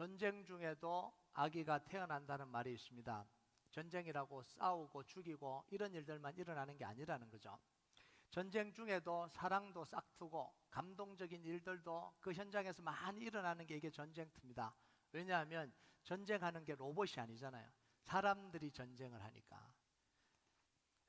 전쟁 중에도 아기가 태어난다는 말이 있습니다. 전쟁이라고 싸우고 죽이고 이런 일들만 일어나는 게 아니라는 거죠. 전쟁 중에도 사랑도 싹트고 감동적인 일들도 그 현장에서 많이 일어나는 게 이게 전쟁터입니다. 왜냐하면 전쟁하는 게 로봇이 아니잖아요. 사람들이 전쟁을 하니까.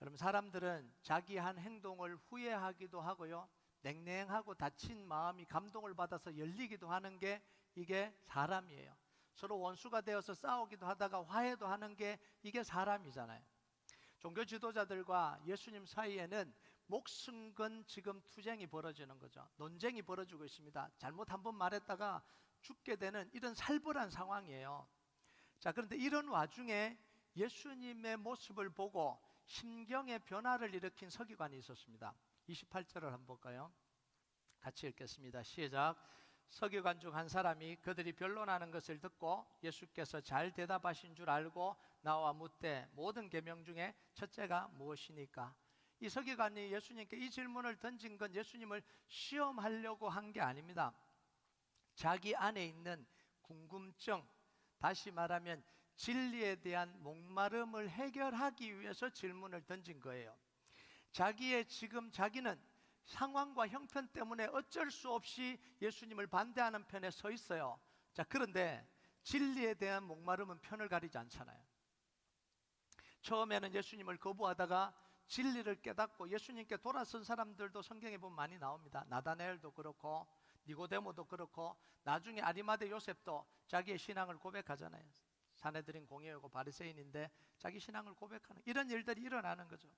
여러분, 사람들은 자기 한 행동을 후회하기도 하고요, 냉랭하고 다친 마음이 감동을 받아서 열리기도 하는 게 이게 사람이에요. 서로 원수가 되어서 싸우기도 하다가 화해도 하는 게 이게 사람이잖아요. 종교 지도자들과 예수님 사이에는 목숨 건 지금 투쟁이 벌어지는 거죠. 논쟁이 벌어지고 있습니다. 잘못 한번 말했다가 죽게 되는 이런 살벌한 상황이에요. 자, 그런데 이런 와중에 예수님의 모습을 보고 심경의 변화를 일으킨 서기관이 있었습니다. 28절을 한번 볼까요? 같이 읽겠습니다. 시작. 서기관 중 한 사람이 그들이 변론하는 것을 듣고 예수께서 잘 대답하신 줄 알고 나와 묻되 모든 계명 중에 첫째가 무엇이니까? 이 서기관이 예수님께 이 질문을 던진 건 예수님을 시험하려고 한 게 아닙니다. 자기 안에 있는 궁금증, 다시 말하면 진리에 대한 목마름을 해결하기 위해서 질문을 던진 거예요. 자기는 상황과 형편 때문에 어쩔 수 없이 예수님을 반대하는 편에 서 있어요. 자, 그런데 진리에 대한 목마름은 편을 가리지 않잖아요. 처음에는 예수님을 거부하다가 진리를 깨닫고 예수님께 돌아선 사람들도 성경에 보면 많이 나옵니다. 나다나엘도 그렇고 니고데모도 그렇고 나중에 아리마대 요셉도 자기의 신앙을 고백하잖아요. 사내들인 공예하고 바리새인인데 자기 신앙을 고백하는 이런 일들이 일어나는 거죠.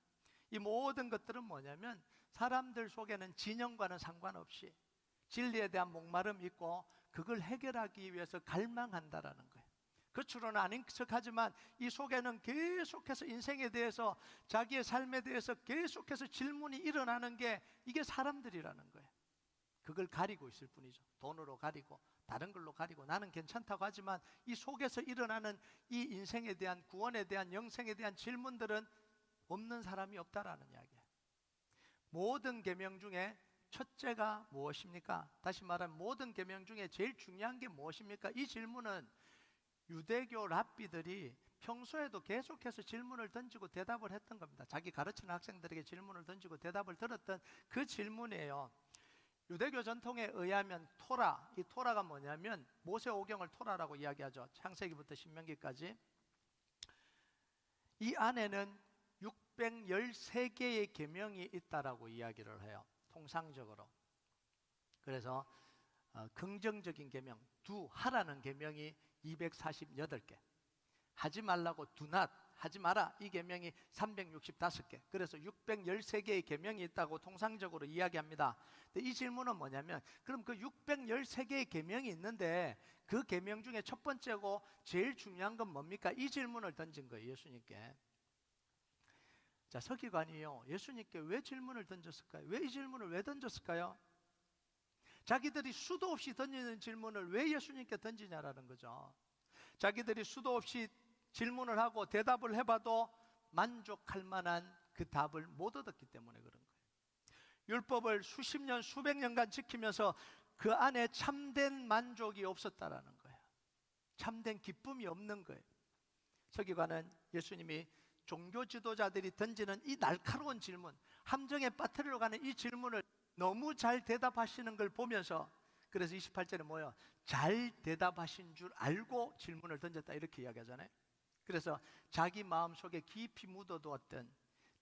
이 모든 것들은 뭐냐면 사람들 속에는 진영과는 상관없이 진리에 대한 목마름이 있고 그걸 해결하기 위해서 갈망한다라는 거예요. 겉으로는 아닌 척하지만 이 속에는 계속해서 인생에 대해서, 자기의 삶에 대해서 계속해서 질문이 일어나는 게 이게 사람들이라는 거예요. 그걸 가리고 있을 뿐이죠. 돈으로 가리고 다른 걸로 가리고 나는 괜찮다고 하지만 이 속에서 일어나는 이 인생에 대한, 구원에 대한, 영생에 대한 질문들은 없는 사람이 없다라는 이야기예요. 모든 계명 중에 첫째가 무엇입니까? 다시 말하면 모든 계명 중에 제일 중요한 게 무엇입니까? 이 질문은 유대교 랍비들이 평소에도 계속해서 질문을 던지고 대답을 했던 겁니다. 자기 가르치는 학생들에게 질문을 던지고 대답을 들었던 그 질문이에요. 유대교 전통에 의하면 토라, 이 토라가 뭐냐면 모세오경을 토라라고 이야기하죠. 창세기부터 신명기까지. 이 안에는 613개의 계명이 있다라고 이야기를 해요. 통상적으로. 그래서 긍정적인 계명, 하라는 계명이 248개, 하지 말라고 하지 마라, 이 계명이 365개, 그래서 613개의 계명이 있다고 통상적으로 이야기합니다. 근데 이 질문은 뭐냐면, 그럼 그 613개의 계명이 있는데 그 계명 중에 첫 번째고 제일 중요한 건 뭡니까? 이 질문을 던진 거예요, 예수님께. 자, 서기관이요, 예수님께 왜 질문을 던졌을까요? 왜 이 질문을 왜 던졌을까요? 자기들이 수도 없이 던지는 질문을 왜 예수님께 던지냐라는 거죠. 자기들이 수도 없이 질문을 하고 대답을 해봐도 만족할 만한 그 답을 못 얻었기 때문에 그런 거예요. 율법을 수십 년, 수백 년간 지키면서 그 안에 참된 만족이 없었다라는 거예요. 참된 기쁨이 없는 거예요. 서기관은 예수님이 종교 지도자들이 던지는 이 날카로운 질문, 함정에 빠뜨리러 가는 이 질문을 너무 잘 대답하시는 걸 보면서, 그래서 28절에 뭐예요? 잘 대답하신 줄 알고 질문을 던졌다, 이렇게 이야기하잖아요. 그래서 자기 마음속에 깊이 묻어두었던,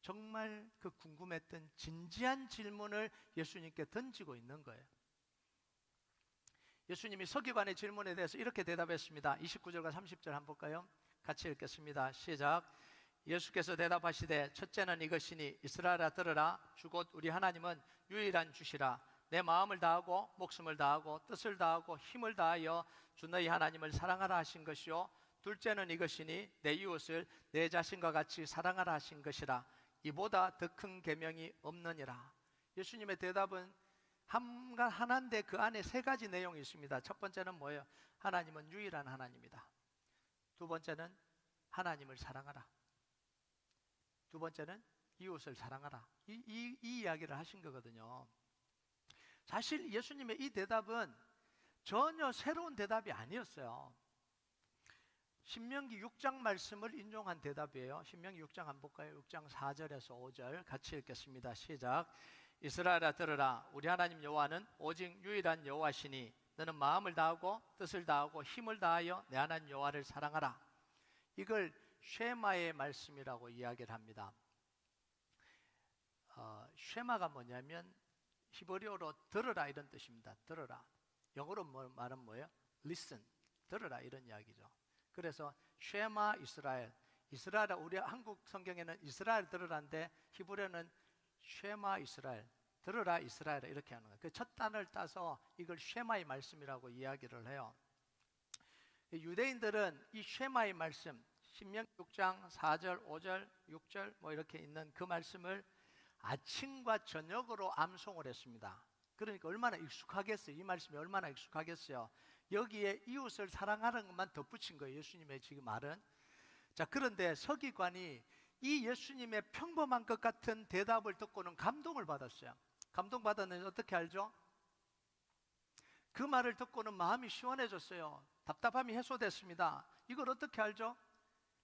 정말 그 궁금했던 진지한 질문을 예수님께 던지고 있는 거예요. 예수님이 서기관의 질문에 대해서 이렇게 대답했습니다. 29절과 30절 한번 볼까요? 같이 읽겠습니다. 시작. 예수께서 대답하시되 첫째는 이것이니 이스라엘아 들으라. 주 곧 우리 하나님은 유일한 주시라. 내 마음을 다하고 목숨을 다하고 뜻을 다하고 힘을 다하여 주 너희 하나님을 사랑하라 하신 것이요, 둘째는 이것이니 내 이웃을 내 자신과 같이 사랑하라 하신 것이라. 이보다 더 큰 계명이 없느니라. 예수님의 대답은 하나인데 그 안에 세 가지 내용이 있습니다. 첫 번째는 뭐예요? 하나님은 유일한 하나님이다. 두 번째는 하나님을 사랑하라. 두 번째는 이웃을 사랑하라. 이 이야기를 하신 거거든요. 사실 예수님의 이 대답은 전혀 새로운 대답이 아니었어요. 신명기 6장 말씀을 인용한 대답이에요. 신명기 6장 한번 볼까요? 6장 4절에서 5절 같이 읽겠습니다. 시작. 이스라엘아 들으라. 우리 하나님 여호와는 오직 유일한 여호와시니 너는 마음을 다하고 뜻을 다하고 힘을 다하여 내 하나님 여호와를 사랑하라. 이걸 쉐마의 말씀이라고 이야기를 합니다. 쉐마가 뭐냐면 히브리어로 들으라 이런 뜻입니다. 들으라. 영어로 말은 뭐예요? listen. 들으라 이런 이야기죠. 그래서 쉐마 이스라엘. 이스라엘, 우리 한국 성경에는 이스라엘 들으라인데 히브리어는 쉐마 이스라엘. 들으라 이스라엘 이렇게 하는 거예요. 그 첫 단을 따서 이걸 쉐마의 말씀이라고 이야기를 해요. 유대인들은 이 쉐마의 말씀, 신명기 6장 4절, 5절, 6절 뭐 이렇게 있는 그 말씀을 아침과 저녁으로 암송을 했습니다. 그러니까 얼마나 익숙하겠어요. 이 말씀이 얼마나 익숙하겠어요. 여기에 이웃을 사랑하는 것만 덧붙인 거예요. 예수님의 지금 말은. 자, 그런데 서기관이 이 예수님의 평범한 것 같은 대답을 듣고는 감동을 받았어요. 감동받았는지 어떻게 알죠? 그 말을 듣고는 마음이 시원해졌어요. 답답함이 해소됐습니다. 이걸 어떻게 알죠?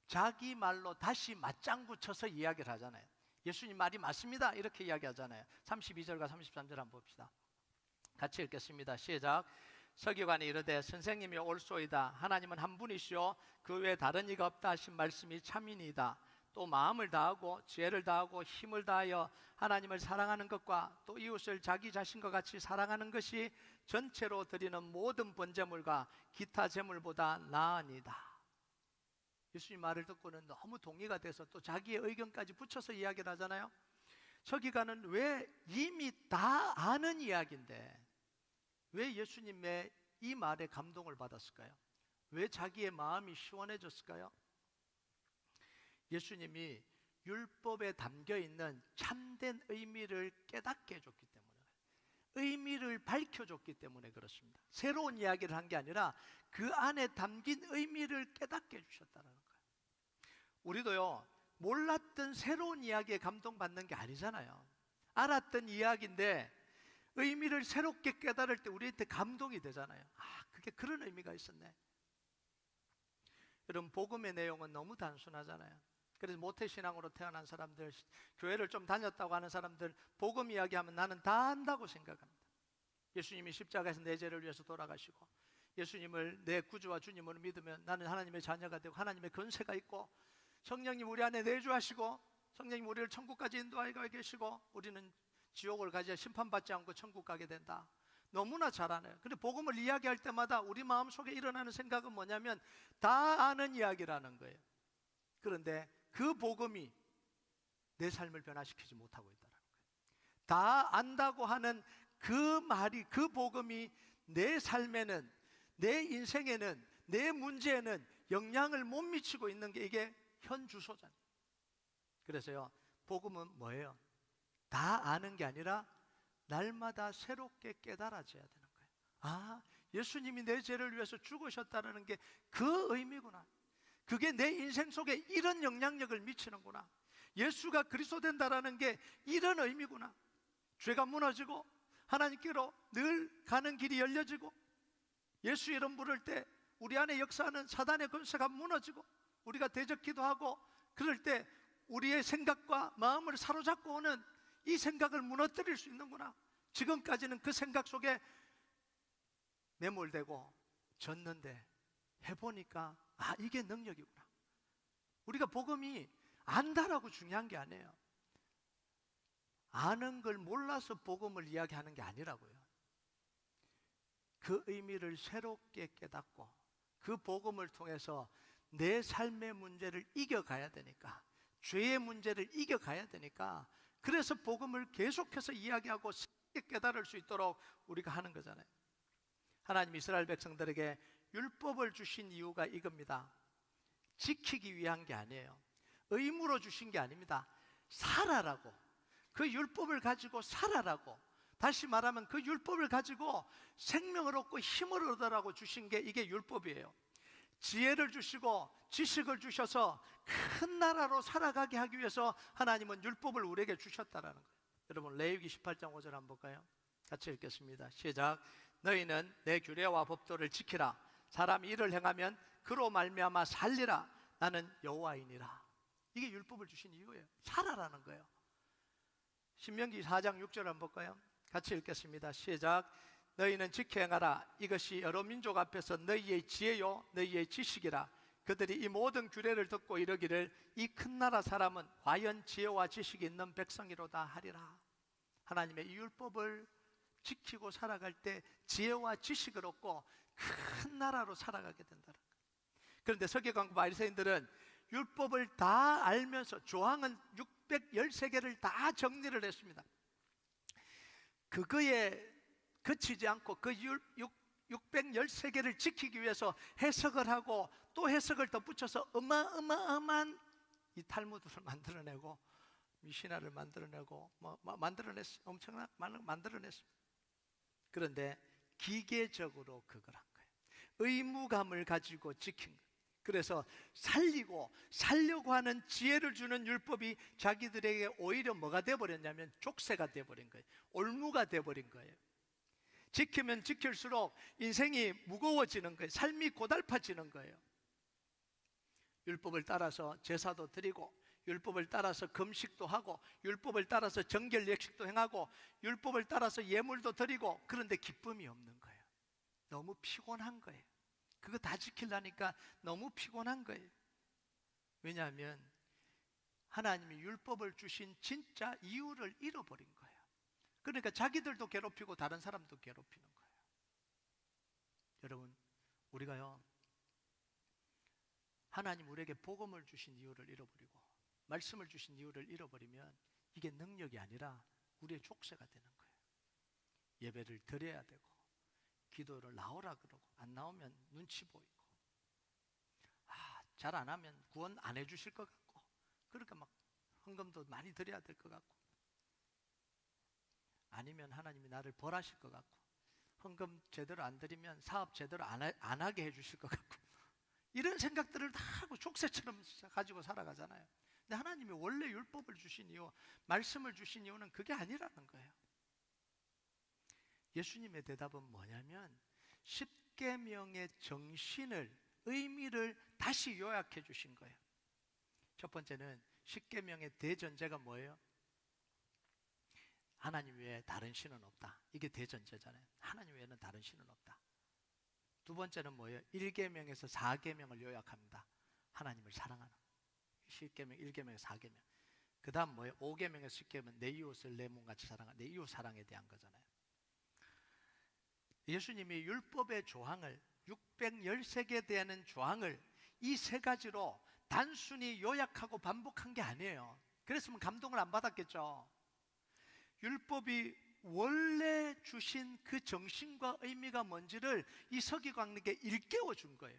자기 말로 다시 맞장구 쳐서 이야기를 하잖아요. 예수님 말이 맞습니다. 이렇게 이야기하잖아요. 32절과 33절 한번 봅시다. 같이 읽겠습니다. 시작. 서기관이 이르되 선생님이 옳소이다. 하나님은 한 분이시오 그 외에 다른 이가 없다 하신 말씀이 참이니이다. 또 마음을 다하고 지혜를 다하고 힘을 다하여 하나님을 사랑하는 것과 또 이웃을 자기 자신과 같이 사랑하는 것이 전체로 드리는 모든 번제물과 기타 제물보다 나으니이다. 예수님 말을 듣고는 너무 동의가 돼서 또 자기의 의견까지 붙여서 이야기를 하잖아요. 서기관은 왜 이미 다 아는 이야기인데 왜 예수님의 이 말에 감동을 받았을까요? 왜 자기의 마음이 시원해졌을까요? 예수님이 율법에 담겨있는 참된 의미를 깨닫게 해줬기 때문에, 의미를 밝혀줬기 때문에 그렇습니다. 새로운 이야기를 한 게 아니라 그 안에 담긴 의미를 깨닫게 해주셨다는 거예요. 우리도요, 몰랐던 새로운 이야기에 감동받는 게 아니잖아요. 알았던 이야기인데 의미를 새롭게 깨달을 때 우리한테 감동이 되잖아요. 아, 그게 그런 의미가 있었네. 여러분, 복음의 내용은 너무 단순하잖아요. 그래서 모태신앙으로 태어난 사람들, 교회를 좀 다녔다고 하는 사람들, 복음 이야기하면 나는 다 안다고 생각합니다. 예수님이 십자가에서 내 죄를 위해서 돌아가시고 예수님을 내 구주와 주님으로 믿으면 나는 하나님의 자녀가 되고 하나님의 권세가 있고 성령님 우리 안에 내주하시고 성령님 우리를 천국까지 인도하여 계시고 우리는 지옥을 가지 심판받지 않고 천국 가게 된다. 너무나 잘 아네요. 근데 복음을 이야기할 때마다 우리 마음속에 일어나는 생각은 뭐냐면 다 아는 이야기라는 거예요. 그런데 그 복음이 내 삶을 변화시키지 못하고 있다는 거예요. 다 안다고 하는 그 말이, 그 복음이 내 삶에는, 내 인생에는, 내 문제에는 영향을 못 미치고 있는 게 이게 현 주소잖아요. 그래서요, 복음은 뭐예요? 다 아는 게 아니라 날마다 새롭게 깨달아져야 되는 거예요. 아, 예수님이 내 죄를 위해서 죽으셨다는 게 그 의미구나. 그게 내 인생 속에 이런 영향력을 미치는구나. 예수가 그리스도 된다라는 게 이런 의미구나. 죄가 무너지고 하나님께로 늘 가는 길이 열려지고 예수 이름 부를 때 우리 안에 역사하는 사단의 권세가 무너지고 우리가 대적기도 하고 그럴 때 우리의 생각과 마음을 사로잡고 오는 이 생각을 무너뜨릴 수 있는구나. 지금까지는 그 생각 속에 매몰되고 졌는데 해보니까 아, 이게 능력이구나. 우리가 복음이 안다라고 중요한 게 아니에요. 아는 걸 몰라서 복음을 이야기하는 게 아니라고요. 그 의미를 새롭게 깨닫고 그 복음을 통해서 내 삶의 문제를 이겨가야 되니까, 죄의 문제를 이겨가야 되니까, 그래서 복음을 계속해서 이야기하고 새롭게 깨달을 수 있도록 우리가 하는 거잖아요. 하나님 이스라엘 백성들에게 율법을 주신 이유가 이겁니다. 지키기 위한 게 아니에요. 의무로 주신 게 아닙니다. 살아라고. 그 율법을 가지고 살아라고. 다시 말하면 그 율법을 가지고 생명을 얻고 힘을 얻으라고 주신 게 이게 율법이에요. 지혜를 주시고 지식을 주셔서 큰 나라로 살아가게 하기 위해서 하나님은 율법을 우리에게 주셨다라는 거예요. 여러분, 레위기 18장 5절 한번 볼까요? 같이 읽겠습니다. 시작. 너희는 내 규례와 법도를 지키라. 사람이 이를 행하면 그로 말미암아 살리라. 나는 여호와이니라. 이게 율법을 주신 이유예요. 살아라는 거예요. 신명기 4장 6절 한번 볼까요? 같이 읽겠습니다. 시작. 너희는 지켜 행하라. 이것이 여러 민족 앞에서 너희의 지혜요 너희의 지식이라. 그들이 이 모든 규례를 듣고 이르기를 이 큰 나라 사람은 과연 지혜와 지식이 있는 백성이로다 하리라. 하나님의 이 율법을 지키고 살아갈 때 지혜와 지식을 얻고 큰 나라로 살아가게 된다는 거예요. 그런데 서기관과 바리새인들은 율법을 다 알면서 조항은 613개를 다 정리를 했습니다. 그거에 그치지 않고 그 613개를 지키기 위해서 해석을 하고 또 해석을 덧붙여서 어마어마한 이 탈무드를 만들어내고 미시나를 만들어내고 엄청난 많은 만들어냈습니다. 그런데 기계적으로 그걸 한 거예요. 의무감을 가지고 지킨 거예요. 그래서 살려고 하는 지혜를 주는 율법이 자기들에게 오히려 뭐가 되어버렸냐면 족쇄가 되어버린 거예요. 올무가 되어버린 거예요. 지키면 지킬수록 인생이 무거워지는 거예요. 삶이 고달파지는 거예요. 율법을 따라서 제사도 드리고, 율법을 따라서 금식도 하고, 율법을 따라서 정결례식도 행하고, 율법을 따라서 예물도 드리고, 그런데 기쁨이 없는 거예요. 너무 피곤한 거예요. 그거 다 지키려니까 너무 피곤한 거예요. 왜냐하면 하나님이 율법을 주신 진짜 이유를 잃어버린 거예요. 그러니까 자기들도 괴롭히고 다른 사람도 괴롭히는 거예요. 여러분, 우리가요, 하나님 우리에게 복음을 주신 이유를 잃어버리고 말씀을 주신 이유를 잃어버리면 이게 능력이 아니라 우리의 족쇄가 되는 거예요. 예배를 드려야 되고 기도를 나오라 그러고 안 나오면 눈치 보이고, 잘 안 하면 구원 안 해주실 것 같고, 그러니까 막 헌금도 많이 드려야 될 것 같고, 아니면 하나님이 나를 벌하실 것 같고, 헌금 제대로 안 드리면 사업 제대로 안 하게 해주실 것 같고, 이런 생각들을 다 하고 족쇄처럼 가지고 살아가잖아요. 근데 하나님이 원래 율법을 주신 이유, 말씀을 주신 이유는 그게 아니라는 거예요. 예수님의 대답은 뭐냐면 십계명의 정신을, 의미를 다시 요약해 주신 거예요. 첫 번째는 십계명의 대전제가 뭐예요? 하나님 외에 다른 신은 없다. 이게 대전제잖아요. 하나님 외에는 다른 신은 없다. 두 번째는 뭐예요? 1계명에서 4계명을 요약합니다. 하나님을 사랑하는 10계명, 1계명에서 4계명. 그 다음 뭐예요? 5계명에서 10계명, 내 이웃을 내 몸같이 사랑하는, 내 이웃 사랑에 대한 거잖아요. 예수님이 율법의 조항을 613개에 대한 조항을 이 세 가지로 단순히 요약하고 반복한 게 아니에요. 그랬으면 감동을 안 받았겠죠. 율법이 원래 주신 그 정신과 의미가 뭔지를 이 서기관에게 일깨워 준 거예요.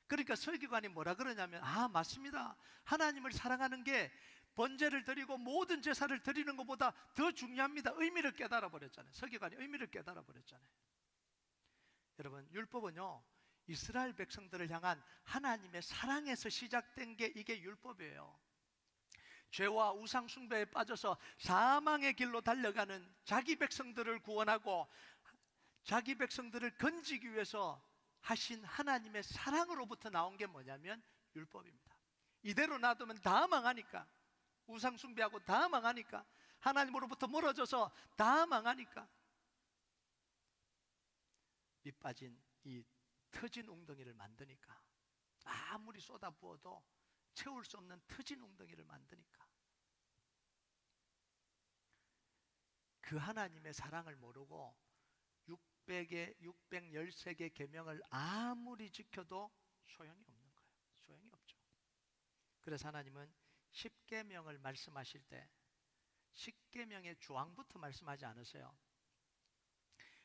그러니까 서기관이 뭐라 그러냐면, 맞습니다. 하나님을 사랑하는 게 번제를 드리고 모든 제사를 드리는 것보다 더 중요합니다. 의미를 깨달아 버렸잖아요. 서기관이 의미를 깨달아 버렸잖아요. 여러분, 율법은요, 이스라엘 백성들을 향한 하나님의 사랑에서 시작된 게 이게 율법이에요. 죄와 우상 숭배에 빠져서 사망의 길로 달려가는 자기 백성들을 구원하고 자기 백성들을 건지기 위해서 하신 하나님의 사랑으로부터 나온 게 뭐냐면 율법입니다. 이대로 놔두면 다 망하니까, 우상 숭배하고 다 망하니까, 하나님으로부터 멀어져서 다 망하니까, 밑 빠진 이 터진 웅덩이를 만드니까, 아무리 쏟아부어도 채울 수 없는 터진 웅덩이를 만드니까, 그 하나님의 사랑을 모르고 613개 계명을 아무리 지켜도 소용이 없는 거예요. 소용이 없죠. 그래서 하나님은 10계명을 말씀하실 때 10계명의 조항부터 말씀하지 않으세요.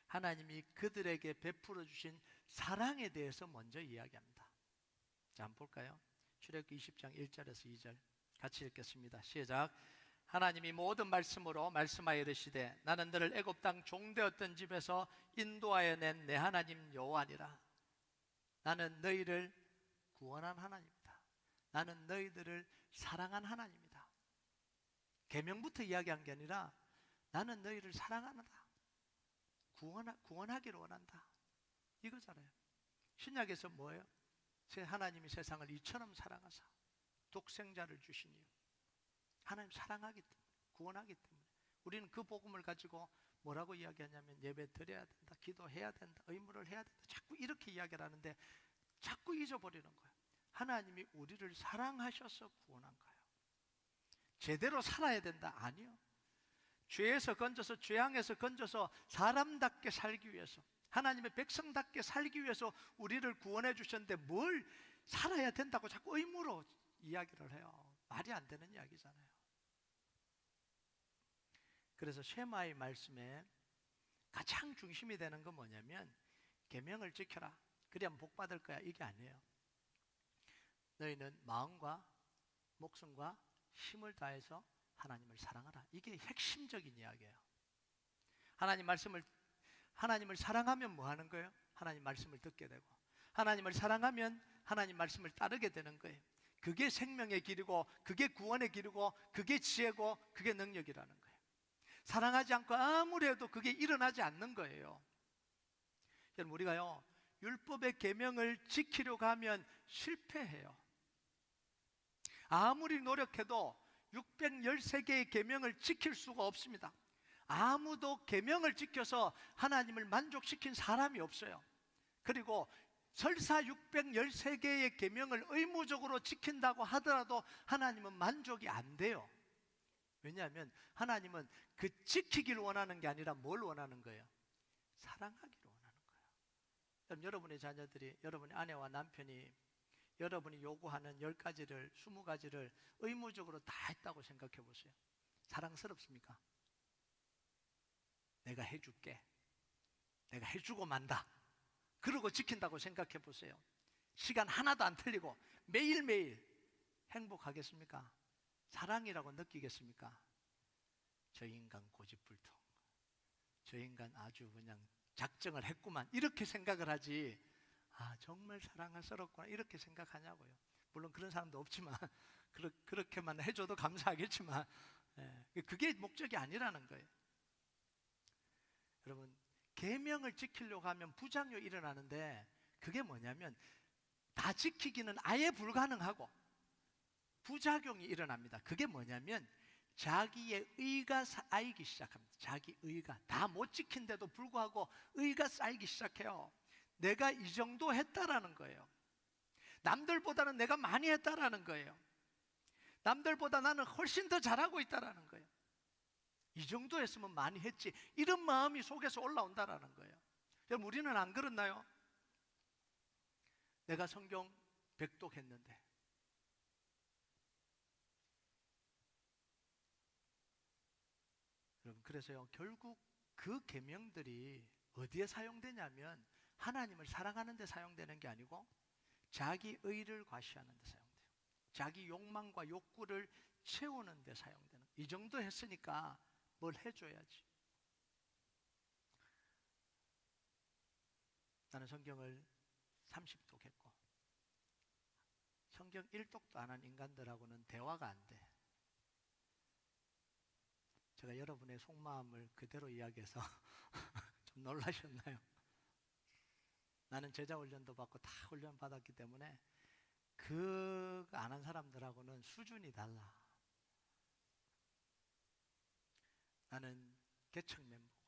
하나님이 그들에게 베풀어 주신 사랑에 대해서 먼저 이야기합니다. 자, 한번 볼까요? 출애굽기 20장 1절에서 2절 같이 읽겠습니다. 시작. 하나님이 모든 말씀으로 말씀하여 이르시되 나는 너를 애굽 땅 종되었던 집에서 인도하여 낸 내 하나님 여호와니라. 나는 너희를 구원한 하나님이다. 나는 너희들을 사랑한 하나님이다. 계명부터 이야기한 게 아니라 나는 너희를 사랑한다. 구원하기를 원한다. 이거잖아요. 신약에서 뭐예요? 하나님이 세상을 이처럼 사랑하사 독생자를 주신 이유, 하나님 사랑하기 때문에, 구원하기 때문에. 우리는 그 복음을 가지고 뭐라고 이야기하냐면 예배 드려야 된다, 기도해야 된다, 의무를 해야 된다, 자꾸 이렇게 이야기를 하는데 자꾸 잊어버리는 거예요. 하나님이 우리를 사랑하셔서 구원한 거예요. 제대로 살아야 된다? 아니요. 죄에서 건져서, 죄악에서 건져서 사람답게 살기 위해서, 하나님의 백성답게 살기 위해서 우리를 구원해 주셨는데 뭘 살아야 된다고 자꾸 의무로 이야기를 해요. 말이 안 되는 이야기잖아요. 그래서 쉐마의 말씀에 가장 중심이 되는 건 뭐냐면 계명을 지켜라, 그래야 복 받을 거야, 이게 아니에요. 너희는 마음과 목숨과 힘을 다해서 하나님을 사랑하라. 이게 핵심적인 이야기예요. 하나님을 사랑하면 뭐 하는 거예요? 하나님 말씀을 듣게 되고, 하나님을 사랑하면 하나님 말씀을 따르게 되는 거예요. 그게 생명의 길이고, 그게 구원의 길이고, 그게 지혜고, 그게 능력이라는 거예요. 사랑하지 않고 아무리 해도 그게 일어나지 않는 거예요. 여러분, 우리가요 율법의 계명을 지키려고 하면 실패해요. 아무리 노력해도 613개의 계명을 지킬 수가 없습니다. 아무도 계명을 지켜서 하나님을 만족시킨 사람이 없어요. 그리고 설사 613개의 계명을 의무적으로 지킨다고 하더라도 하나님은 만족이 안 돼요. 왜냐하면 하나님은 그 지키기를 원하는 게 아니라 뭘 원하는 거예요? 사랑하기를 원하는 거예요. 그럼 여러분의 자녀들이, 여러분의 아내와 남편이 여러분이 요구하는 10가지를, 20가지를 의무적으로 다 했다고 생각해 보세요. 사랑스럽습니까? 내가 해줄게, 내가 해주고 만다, 그러고 지킨다고 생각해 보세요. 시간 하나도 안 틀리고 매일매일 행복하겠습니까? 사랑이라고 느끼겠습니까? 저 인간 고집불통, 저 인간 아주 그냥 작정을 했구만, 이렇게 생각을 하지, 아 정말 사랑스럽구나 이렇게 생각하냐고요. 물론 그런 사람도 없지만 그렇게만 해줘도 감사하겠지만, 그게 목적이 아니라는 거예요. 여러분, 계명을 지키려고 하면 부작용이 일어나는데, 그게 뭐냐면 다 지키기는 아예 불가능하고 부작용이 일어납니다. 그게 뭐냐면 자기의 의가 쌓이기 시작합니다. 자기 의가, 다 못 지킨데도 불구하고 의가 쌓이기 시작해요. 내가 이 정도 했다라는 거예요. 남들보다는 내가 많이 했다라는 거예요. 남들보다 나는 훨씬 더 잘하고 있다라는 거예요. 이 정도 했으면 많이 했지, 이런 마음이 속에서 올라온다라는 거예요. 여러분, 우리는 안 그렇나요? 내가 성경 100독 했는데, 여러분, 그래서요 결국 그 계명들이 어디에 사용되냐면 하나님을 사랑하는 데 사용되는 게 아니고 자기 의를 과시하는 데 사용돼요. 자기 욕망과 욕구를 채우는 데 사용되는, 이 정도 했으니까 뭘 해줘야지. 나는 성경을 30독 했고 성경 1독도 안 한 인간들하고는 대화가 안 돼. 제가 여러분의 속마음을 그대로 이야기해서 좀 놀라셨나요? 나는 제자 훈련도 받고 다 훈련 받았기 때문에 그 안 한 사람들하고는 수준이 달라. 나는 개척 멤버고,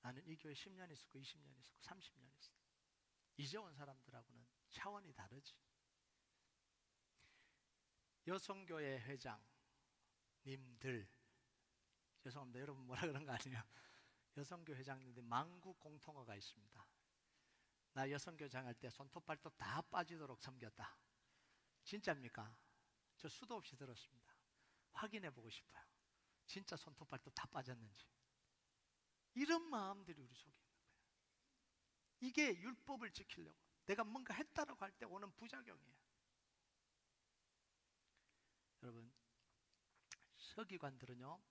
나는 이 교회 10년 있었고 20년 있었고 30년 있었고, 이제 온 사람들하고는 차원이 다르지. 여성교회 회장님들, 죄송합니다, 여러분 뭐라 그런 거 아니에요. 여성교 회장님들 만국 공통어가 있습니다. 나 여성교장 할 때 손톱 발톱 다 빠지도록 섬겼다. 진짜입니까? 저 수도 없이 들었습니다. 확인해 보고 싶어요. 진짜 손톱 발톱 다 빠졌는지. 이런 마음들이 우리 속에 있는 거예요. 이게 율법을 지키려고, 내가 뭔가 했다라고 할 때 오는 부작용이에요. 여러분, 서기관들은요,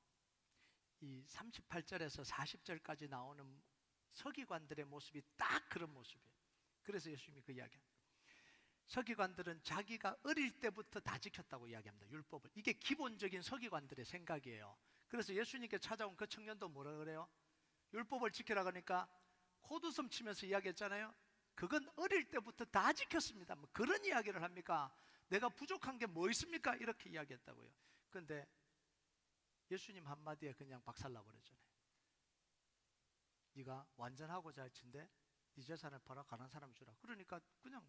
이 38절에서 40절까지 나오는 서기관들의 모습이 딱 그런 모습이에요. 그래서 예수님이 그 이야기합니다. 서기관들은 자기가 어릴 때부터 다 지켰다고 이야기합니다. 율법을. 이게 기본적인 서기관들의 생각이에요. 그래서 예수님께 찾아온 그 청년도 뭐라 그래요? 율법을 지키라 그러니까 코드섬 치면서 이야기했잖아요. 그건 어릴 때부터 다 지켰습니다. 뭐 그런 이야기를 합니까? 내가 부족한 게 뭐 있습니까? 이렇게 이야기했다고요. 그런데 예수님 한마디에 그냥 박살나버렸잖아요. 네가 완전하고 잘 친데 네 재산을 팔아 가난한 사람 주라. 그러니까 그냥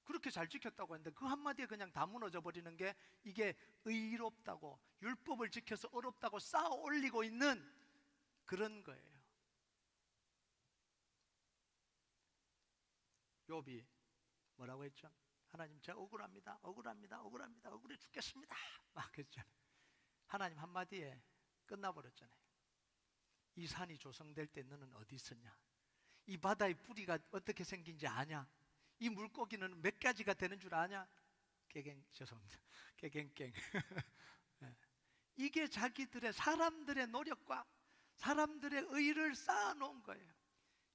그렇게 잘 지켰다고 했는데 그 한마디에 그냥 다 무너져 버리는 게 이게 의롭다고 율법을 지켜서 어렵다고 쌓아 올리고 있는 그런 거예요. 욥이 뭐라고 했죠? 하나님 제가 억울합니다. 억울해 죽겠습니다. 막 했잖아요. 하나님 한마디에 끝나버렸잖아요. 이 산이 조성될 때 너는 어디 있었냐? 이 바다의 뿌리가 어떻게 생긴지 아냐? 이 물고기는 몇 가지가 되는 줄 아냐? 죄송합니다. 개갱깽. 이게 자기들의 사람들의 노력과 사람들의 의를 쌓아놓은 거예요.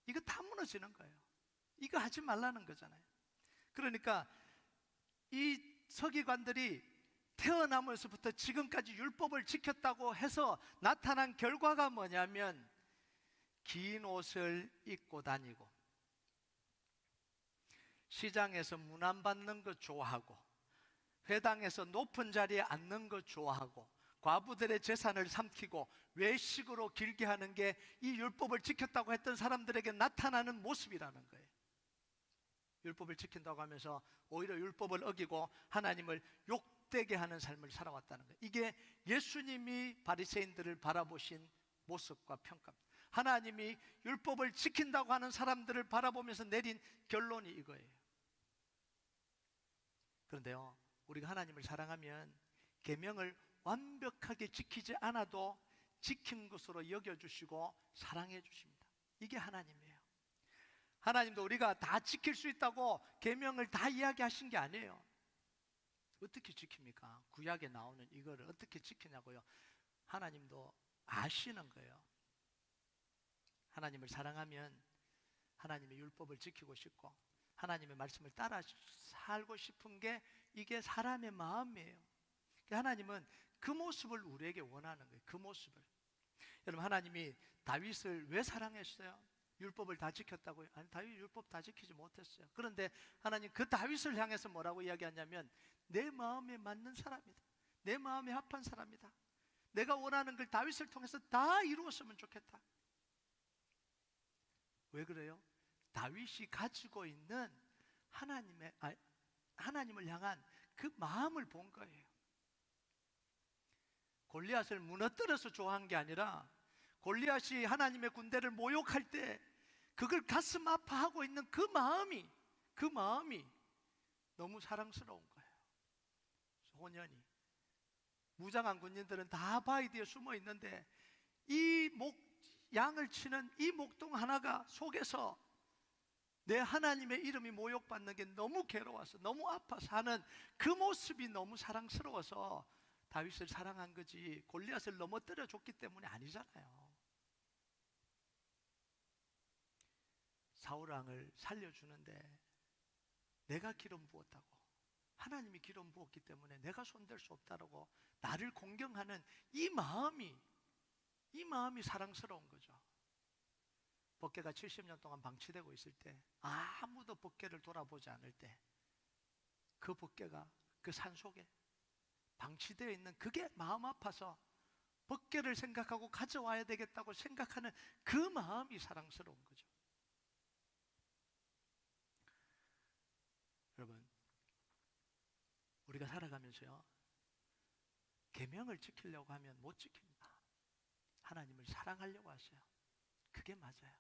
이거 다 무너지는 거예요. 이거 하지 말라는 거잖아요. 그러니까 이 서기관들이 태어나면서부터 지금까지 율법을 지켰다고 해서 나타난 결과가 뭐냐면 긴 옷을 입고 다니고 시장에서 문안 받는 거 좋아하고 회당에서 높은 자리에 앉는 거 좋아하고 과부들의 재산을 삼키고 외식으로 길게 하는 게 이 율법을 지켰다고 했던 사람들에게 나타나는 모습이라는 거예요. 율법을 지킨다고 하면서 오히려 율법을 어기고 하나님을 욕되게 하는 삶을 살아왔다는 거예요. 이게 예수님이 바리새인들을 바라보신 모습과 평가입니다. 하나님이 율법을 지킨다고 하는 사람들을 바라보면서 내린 결론이 이거예요. 그런데요, 우리가 하나님을 사랑하면 계명을 완벽하게 지키지 않아도 지킨 것으로 여겨주시고 사랑해 주십니다. 이게 하나님이에요. 하나님도 우리가 다 지킬 수 있다고 계명을 다 이야기하신 게 아니에요. 어떻게 지킵니까? 구약에 나오는 이거를 어떻게 지키냐고요. 하나님도 아시는 거예요. 하나님을 사랑하면 하나님의 율법을 지키고 싶고 하나님의 말씀을 따라 살고 싶은 게 이게 사람의 마음이에요. 하나님은 그 모습을 우리에게 원하는 거예요. 그 모습을. 여러분, 하나님이 다윗을 왜 사랑했어요? 율법을 다 지켰다고요? 아니, 다윗 율법 다 지키지 못했어요. 그런데 하나님 그 다윗을 향해서 뭐라고 이야기하냐면 내 마음에 맞는 사람이다. 내 마음에 합한 사람이다. 내가 원하는 걸 다윗을 통해서 다 이루었으면 좋겠다. 왜 그래요? 다윗이 가지고 있는 하나님을 향한 그 마음을 본 거예요. 골리앗을 무너뜨려서 좋아한 게 아니라 골리앗이 하나님의 군대를 모욕할 때 그걸 가슴 아파하고 있는 그 마음이 너무 사랑스러운 거예요. 소년이 무장한 군인들은 다 바위 뒤에 숨어 있는데 이 양을 치는 이 목동 하나가 속에서 내 하나님의 이름이 모욕받는 게 너무 괴로워서 너무 아파서 하는 그 모습이 너무 사랑스러워서 다윗을 사랑한 거지 골리앗을 넘어뜨려 줬기 때문에 아니잖아요. 사울왕을 살려주는데 내가 기름 부었다고, 하나님이 기름 부었기 때문에 내가 손댈 수 없다고 나를 공경하는 이 마음이 사랑스러운 거죠. 법궤가 70년 동안 방치되고 있을 때 아무도 법궤를 돌아보지 않을 때 그 법궤가 그 산속에 방치되어 있는 그게 마음 아파서 법궤를 생각하고 가져와야 되겠다고 생각하는 그 마음이 사랑스러운 거죠. 여러분, 우리가 살아가면서요 계명을 지키려고 하면 못 지킵니다. 하나님을 사랑하려고 하세요. 그게 맞아요.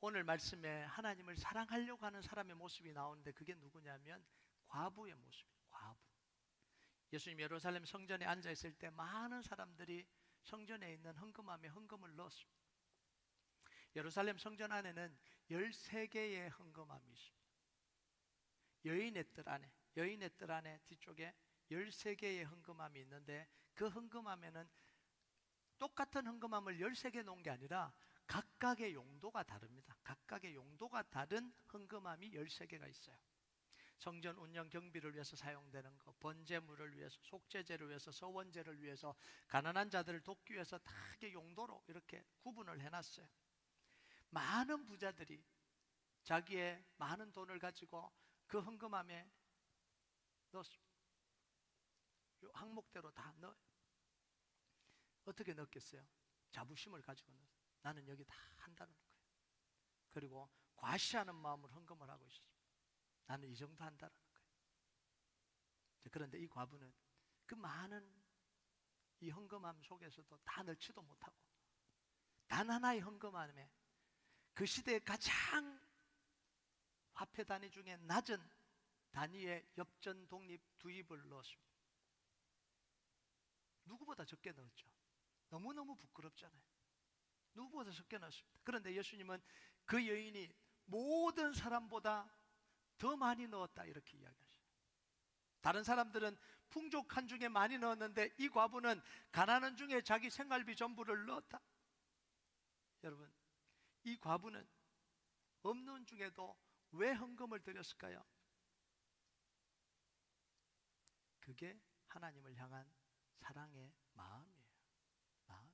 오늘 말씀에 하나님을 사랑하려고 하는 사람의 모습이 나오는데 그게 누구냐면 과부의 모습이에요. 과부. 예수님 예루살렘 성전에 앉아 있을 때 많은 사람들이 성전에 있는 헌금함에 헌금을 넣었습니다. 예루살렘 성전 안에는 13개의 헌금함이 있습니다. 여인의 뜰 안에 뒤쪽에 13개의 헌금함이 있는데 그 헌금함에는 똑같은 헌금함을 13개 놓은 게 아니라 각각의 용도가 다릅니다. 각각의 용도가 다른 헌금함이 13개가 있어요. 성전 운영 경비를 위해서 사용되는 것, 번제물을 위해서, 속죄제를 위해서, 서원제를 위해서, 가난한 자들을 돕기 위해서 다 이렇게 용도로 이렇게 구분을 해놨어요. 많은 부자들이 자기의 많은 돈을 가지고 그 헌금함에 넣었습니다. 요 항목대로 다 넣어요. 어떻게 넣었겠어요? 자부심을 가지고 넣었어요. 나는 여기 다 한다는 거예요. 그리고 과시하는 마음으로 헌금을 하고 있었습니다. 나는 이 정도 한다는 거예요. 그런데 이 과부는 그 많은 이 헌금함 속에서도 다 넣지도 못하고 단 하나의 헌금함에 그 시대의 가장 화폐 단위 중에 낮은 단위의 엽전 독립 2입을 넣었습니다. 누구보다 적게 넣었죠. 너무너무 부끄럽잖아요. 누구보다 적게 넣었습니다. 그런데 예수님은 그 여인이 모든 사람보다 더 많이 넣었다 이렇게 이야기하셔요. 다른 사람들은 풍족한 중에 많이 넣었는데 이 과부는 가난한 중에 자기 생활비 전부를 넣었다. 여러분, 이 과부는 없는 중에도 왜 헌금을 드렸을까요? 그게 하나님을 향한 사랑의 마음이에요. 마음.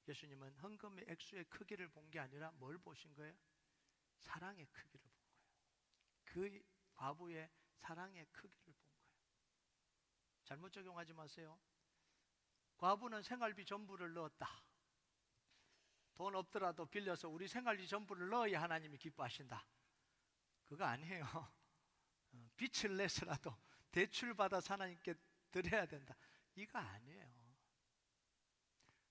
예수님은 헌금의 액수의 크기를 본 게 아니라 뭘 보신 거예요? 사랑의 크기를 본 거예요. 그 과부의 사랑의 크기를 본 거예요. 잘못 적용하지 마세요. 과부는 생활비 전부를 넣었다. 돈 없더라도 빌려서 우리 생활비 전부를 넣어야 하나님이 기뻐하신다. 그거 아니에요. 빚을 내서라도 대출받아서 하나님께 드려야 된다. 이거 아니에요.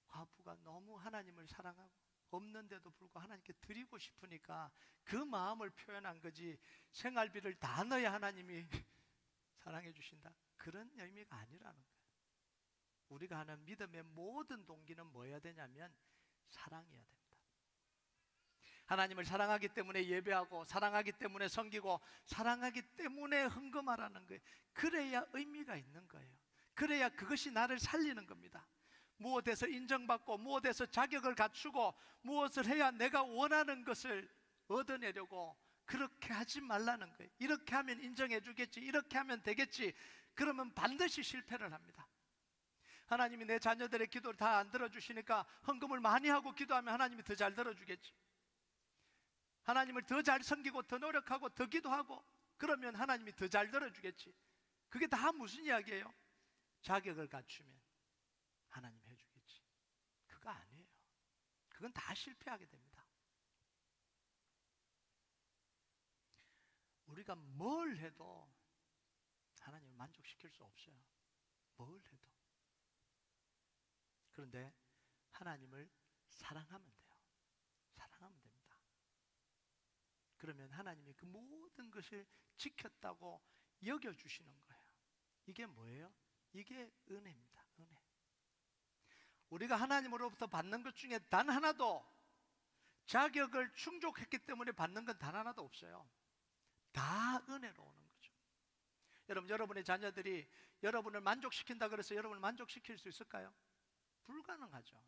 과부가 너무 하나님을 사랑하고 없는데도 불구하고 하나님께 드리고 싶으니까 그 마음을 표현한 거지, 생활비를 다 넣어야 하나님이 사랑해 주신다, 그런 의미가 아니라는 거예요. 우리가 하는 믿음의 모든 동기는 뭐여야 되냐면 사랑이어야 됩니다. 하나님을 사랑하기 때문에 예배하고, 사랑하기 때문에 섬기고, 사랑하기 때문에 헌금하라는 거예요. 그래야 의미가 있는 거예요. 그래야 그것이 나를 살리는 겁니다. 무엇에서 인정받고, 무엇에서 자격을 갖추고, 무엇을 해야 내가 원하는 것을 얻어내려고 그렇게 하지 말라는 거예요. 이렇게 하면 인정해 주겠지, 이렇게 하면 되겠지, 그러면 반드시 실패를 합니다. 하나님이 내 자녀들의 기도를 다 안 들어주시니까 헌금을 많이 하고 기도하면 하나님이 더 잘 들어주겠지. 하나님을 더 잘 섬기고 더 노력하고 더 기도하고 그러면 하나님이 더 잘 들어주겠지. 그게 다 무슨 이야기예요? 자격을 갖추면 하나님 해주겠지. 그거 아니에요. 그건 다 실패하게 됩니다. 우리가 뭘 해도 하나님을 만족시킬 수 없어요. 뭘 해도. 그런데 하나님을 사랑하면 돼요. 사랑하면 됩니다. 그러면 하나님이 그 모든 것을 지켰다고 여겨주시는 거예요. 이게 뭐예요? 이게 은혜입니다. 은혜. 우리가 하나님으로부터 받는 것 중에 단 하나도, 자격을 충족했기 때문에 받는 건 단 하나도 없어요. 다 은혜로 오는 거죠. 여러분, 여러분의 자녀들이 여러분을 만족시킨다 그래서 여러분을 만족시킬 수 있을까요? 불가능하죠.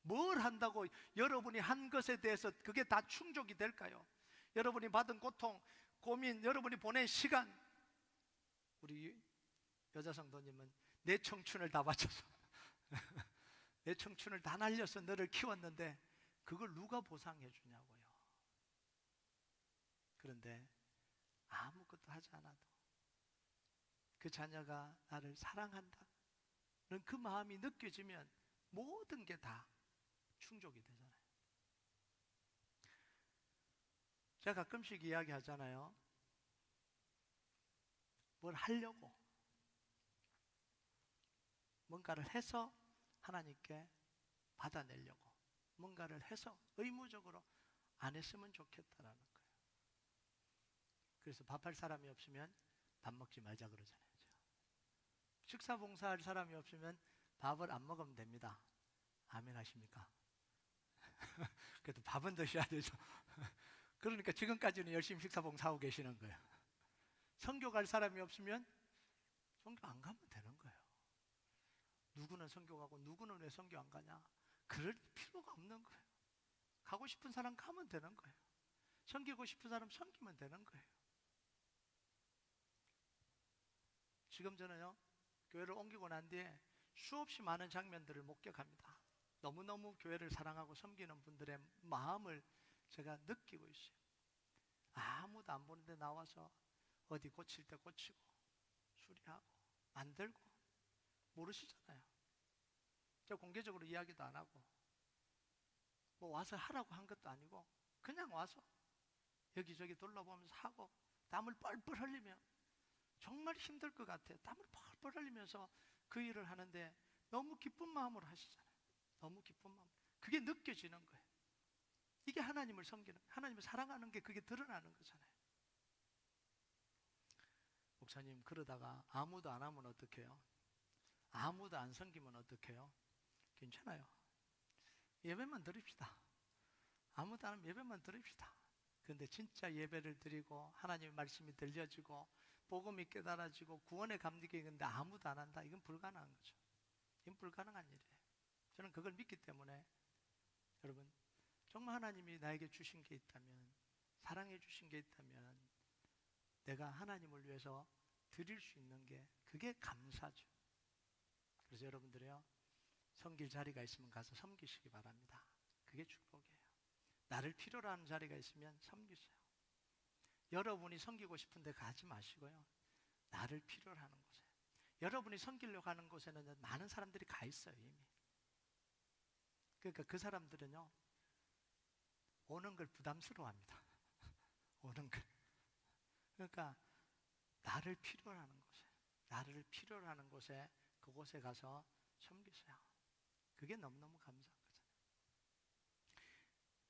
뭘 한다고 여러분이 한 것에 대해서 그게 다 충족이 될까요? 여러분이 받은 고통, 고민, 여러분이 보낸 시간, 우리 여자 성도님은 내 청춘을 다 바쳐서 내 청춘을 다 날려서 너를 키웠는데 그걸 누가 보상해 주냐고요. 그런데 아무것도 하지 않아도 그 자녀가 나를 사랑한다는 그 마음이 느껴지면 모든 게 다 충족이 되잖아요. 제가 가끔씩 이야기하잖아요. 뭘 하려고, 뭔가를 해서 하나님께 받아내려고, 뭔가를 해서 의무적으로 안 했으면 좋겠다라는 거예요. 그래서 밥할 사람이 없으면 밥 먹지 말자 그러잖아요. 식사 봉사할 사람이 없으면 밥을 안 먹으면 됩니다. 아멘 하십니까? 그래도 밥은 드셔야 되죠. 그러니까 지금까지는 열심히 식사 봉사하고 계시는 거예요. 선교 갈 사람이 없으면 선교 안 가면 되는 거예요. 누구는 선교 가고 누구는 왜 선교 안 가냐? 그럴 필요가 없는 거예요. 가고 싶은 사람 가면 되는 거예요. 섬기고 싶은 사람 섬기면 되는 거예요. 지금 저는요, 교회를 옮기고 난 뒤에 수없이 많은 장면들을 목격합니다. 너무너무 교회를 사랑하고 섬기는 분들의 마음을 제가 느끼고 있어요. 아무도 안 보는데 나와서 어디 고칠 때 고치고 수리하고 만들고 모르시잖아요. 제가 공개적으로 이야기도 안 하고 뭐 와서 하라고 한 것도 아니고 그냥 와서 여기저기 둘러보면서 하고 땀을 뻘뻘 흘리며 정말 힘들 것 같아요. 땀을 뻘뻘 흘리면서 그 일을 하는데 너무 기쁜 마음으로 하시잖아요. 너무 기쁜 마음. 그게 느껴지는 거예요. 이게 하나님을 섬기는, 하나님을 사랑하는 게 그게 드러나는 거잖아요. 목사님, 그러다가 아무도 안 하면 어떡해요? 아무도 안 섬기면 어떡해요? 괜찮아요. 예배만 드립시다. 아무도 안 하면 예배만 드립시다. 그런데 진짜 예배를 드리고 하나님의 말씀이 들려지고 복음이 깨달아지고 구원의 감격이 있는데 아무도 안 한다. 이건 불가능한 거죠. 이건 불가능한 일이에요. 저는 그걸 믿기 때문에 여러분, 정말 하나님이 나에게 주신 게 있다면, 사랑해 주신 게 있다면 내가 하나님을 위해서 드릴 수 있는 게 그게 감사죠. 그래서 여러분들이요, 섬길 자리가 있으면 가서 섬기시기 바랍니다. 그게 축복이에요. 나를 필요로 하는 자리가 있으면 섬기세요. 여러분이 섬기고 싶은데 가지 마시고요, 나를 필요로 하는 곳에, 여러분이 섬기려고 하는 곳에는 많은 사람들이 가 있어요 이미. 그러니까 그 사람들은요, 오는 걸 부담스러워합니다. 오는 걸. 그러니까 나를 필요로 하는 곳에, 나를 필요로 하는 곳에, 그곳에 가서 섬기세요. 그게 너무너무 감사한 거잖아요.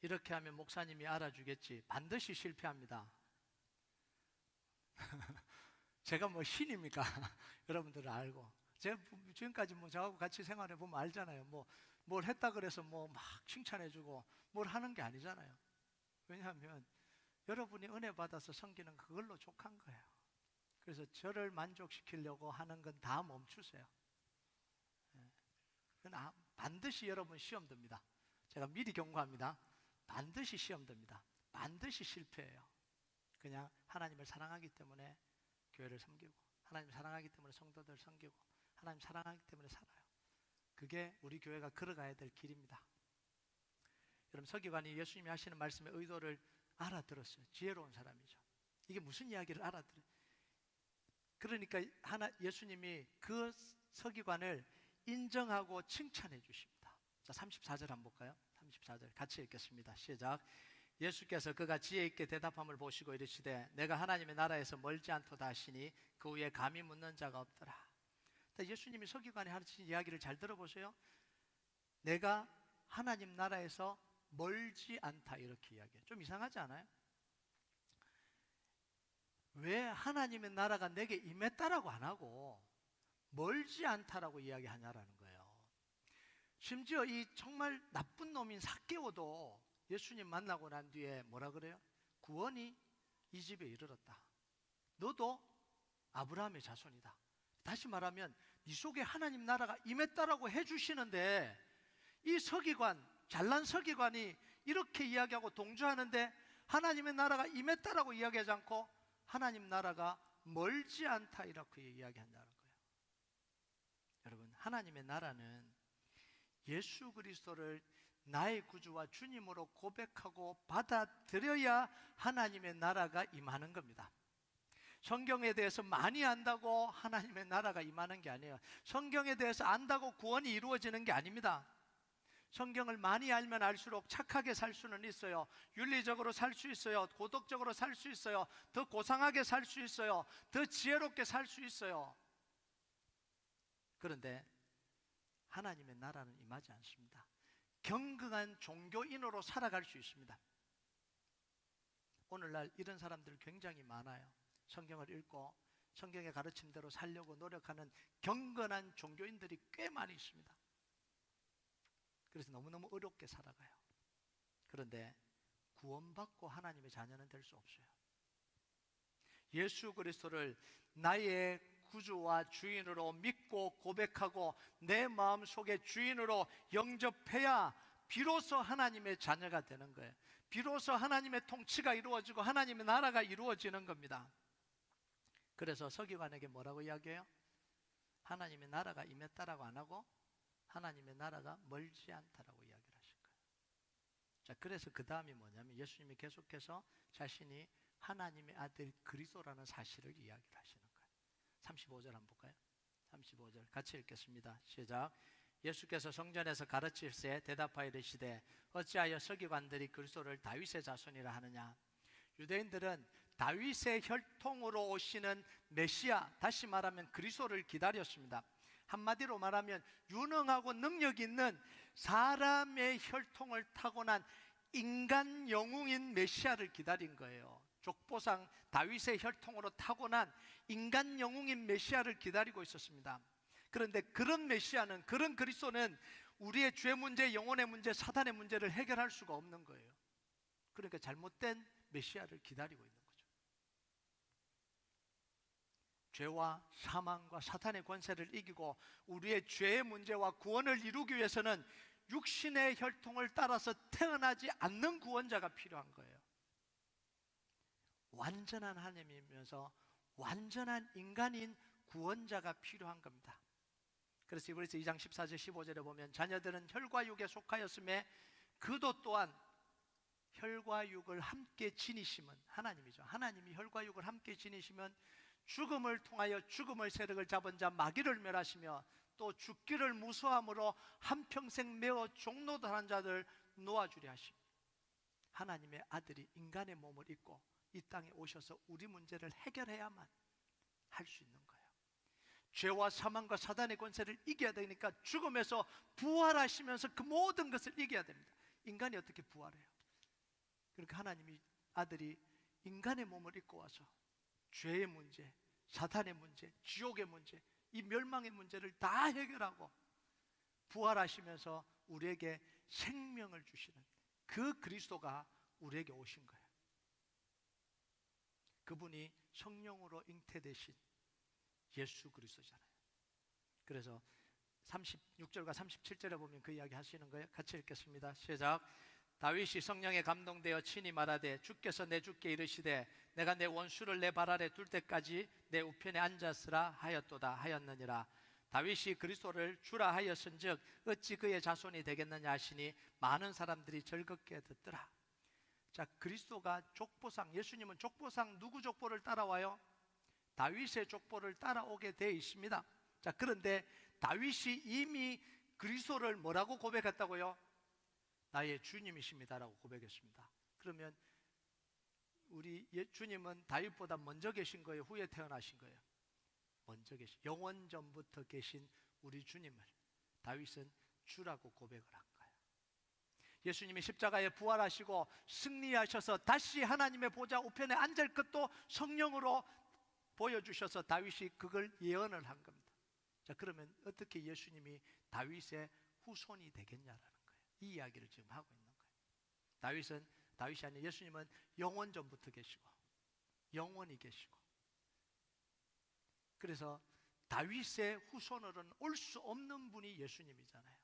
이렇게 하면 목사님이 알아주겠지. 반드시 실패합니다. 제가 뭐 신입니까? 여러분들은 알고. 제가 지금까지 뭐 저하고 같이 생활해 보면 알잖아요. 뭘 했다 그래서 뭐 막 칭찬해주고 뭘 하는 게 아니잖아요. 왜냐하면 여러분이 은혜 받아서 섬기는 그걸로 족한 거예요. 그래서 저를 만족시키려고 하는 건 다 멈추세요. 반드시 여러분 시험 듭니다. 제가 미리 경고합니다. 반드시 시험 듭니다. 반드시 실패해요. 그냥 하나님을 사랑하기 때문에 교회를 섬기고, 하나님 사랑하기 때문에 성도들 섬기고, 하나님 사랑하기 때문에 살아요. 그게 우리 교회가 걸어가야 될 길입니다. 여러분, 서기관이 예수님이 하시는 말씀의 의도를 알아들었어요. 지혜로운 사람이죠. 이게 무슨 이야기를 알아들어요. 그러니까 예수님이 그 서기관을 인정하고 칭찬해 주십니다. 자, 34절 한번 볼까요? 34절 같이 읽겠습니다. 시작. 예수께서 그가 지혜 있게 대답함을 보시고 이르시되 내가 하나님의 나라에서 멀지 않도다 하시니 그 후에 감히 묻는 자가 없더라. 예수님이 서기관이 하신 이야기를 잘 들어보세요. 내가 하나님 나라에서 멀지 않다 이렇게 이야기해요. 좀 이상하지 않아요? 왜 하나님의 나라가 내게 임했다라고 안 하고 멀지 않다라고 이야기하냐라는 거예요. 심지어 이 정말 나쁜 놈인 삭개오도 예수님 만나고 난 뒤에 뭐라 그래요? 구원이 이 집에 이르렀다. 너도 아브라함의 자손이다. 다시 말하면 네 속에 하나님 나라가 임했다라고 해주시는데, 이 서기관, 잘난 서기관이 이렇게 이야기하고 동조하는데 하나님의 나라가 임했다라고 이야기하지 않고 하나님 나라가 멀지 않다 이렇게 이야기한다는 거예요. 여러분, 하나님의 나라는 예수 그리스도를 나의 구주와 주님으로 고백하고 받아들여야 하나님의 나라가 임하는 겁니다. 성경에 대해서 많이 안다고 하나님의 나라가 임하는 게 아니에요. 성경에 대해서 안다고 구원이 이루어지는 게 아닙니다. 성경을 많이 알면 알수록 착하게 살 수는 있어요. 윤리적으로 살 수 있어요. 도덕적으로 살 수 있어요. 더 고상하게 살 수 있어요. 더 지혜롭게 살 수 있어요. 그런데 하나님의 나라는 임하지 않습니다. 경건한 종교인으로 살아갈 수 있습니다. 오늘날 이런 사람들 굉장히 많아요. 성경을 읽고 성경의 가르침대로 살려고 노력하는 경건한 종교인들이 꽤 많이 있습니다. 그래서 너무너무 어렵게 살아가요. 그런데 구원받고 하나님의 자녀는 될 수 없어요. 예수 그리스도를 나의 구주와 주인으로 믿고 고백하고 내 마음속에 주인으로 영접해야 비로소 하나님의 자녀가 되는 거예요. 비로소 하나님의 통치가 이루어지고 하나님의 나라가 이루어지는 겁니다. 그래서 서기관에게 뭐라고 이야기해요? 하나님의 나라가 임했다라고 안 하고 하나님의 나라가 멀지 않다라고 이야기를 하실 거예요. 자, 그래서 그 다음이 뭐냐면 예수님이 계속해서 자신이 하나님의 아들 그리스도라는 사실을 이야기를 하시는 거예요. 35절 한번 볼까요? 35절 같이 읽겠습니다. 시작. 예수께서 성전에서 가르치실세 대답하여 이르시되 어찌하여 서기관들이 그리스도를 다윗의 자손이라 하느냐. 유대인들은 다윗의 혈통으로 오시는 메시아, 다시 말하면 그리스도를 기다렸습니다. 한마디로 말하면 유능하고 능력 있는 사람의 혈통을 타고난 인간 영웅인 메시아를 기다린 거예요. 족보상 다윗의 혈통으로 타고난 인간 영웅인 메시아를 기다리고 있었습니다. 그런데 그런 메시아는, 그런 그리스도는 우리의 죄 문제, 영혼의 문제, 사단의 문제를 해결할 수가 없는 거예요. 그러니까 잘못된 메시아를 기다리고 있는 거죠. 죄와 사망과 사탄의 권세를 이기고 우리의 죄의 문제와 구원을 이루기 위해서는 육신의 혈통을 따라서 태어나지 않는 구원자가 필요한 거예요. 완전한 하나님이면서 완전한 인간인 구원자가 필요한 겁니다. 그래서 이브리서 2장 14절 15절에 보면 자녀들은 혈과 육에 속하였음에 그도 또한 혈과 육을 함께 지니심은 하나님이죠. 하나님이 혈과 육을 함께 지니시면 죽음을 통하여 죽음의 세력을 잡은 자 마귀를 멸하시며 또 죽기를 무서함으로 한평생 매어 종노릇한 자들 놓아주려 하십니다. 하나님의 아들이 인간의 몸을 입고 이 땅에 오셔서 우리 문제를 해결해야만 할 수 있는 거예요. 죄와 사망과 사단의 권세를 이겨야 되니까 죽음에서 부활하시면서 그 모든 것을 이겨야 됩니다. 인간이 어떻게 부활해요? 그러니까 하나님이 아들이 인간의 몸을 입고 와서 죄의 문제, 사탄의 문제, 지옥의 문제, 이 멸망의 문제를 다 해결하고 부활하시면서 우리에게 생명을 주시는 그 그리스도가 우리에게 오신 거예요. 그분이 성령으로 잉태되신 예수 그리스도잖아요. 그래서 36절과 37절에 보면 그 이야기 하시는 거예요. 같이 읽겠습니다. 시작. 다윗이 성령에 감동되어 친히 말하되 주께서 내 주께 이르시되 내가 내 원수를 내 발 아래 둘 때까지 내 우편에 앉았으라 하였도다 하였느니라. 다윗이 그리스도를 주라 하였은즉 어찌 그의 자손이 되겠느냐 하시니 많은 사람들이 즐겁게 듣더라. 자, 그리스도가 족보상, 예수님은 족보상 누구 족보를 따라와요? 다윗의 족보를 따라오게 되어 있습니다. 자, 그런데 다윗이 이미 그리스도를 뭐라고 고백했다고요? 나의 주님이십니다라고 고백했습니다. 그러면 우리 주님은 다윗보다 먼저 계신 거예요? 후에 태어나신 거예요? 먼저 계신, 영원 전부터 계신 우리 주님을 다윗은 주라고 고백을 한 거예요. 예수님이 십자가에 부활하시고 승리하셔서 다시 하나님의 보좌 우편에 앉을 것도 성령으로 보여주셔서 다윗이 그걸 예언을 한 겁니다. 자, 그러면 어떻게 예수님이 다윗의 후손이 되겠냐라는 거예요. 이 이야기를 지금 하고 있는 거예요. 다윗이 아니라 예수님은 영원 전부터 계시고 영원히 계시고, 그래서 다윗의 후손으로는 올 수 없는 분이 예수님이잖아요.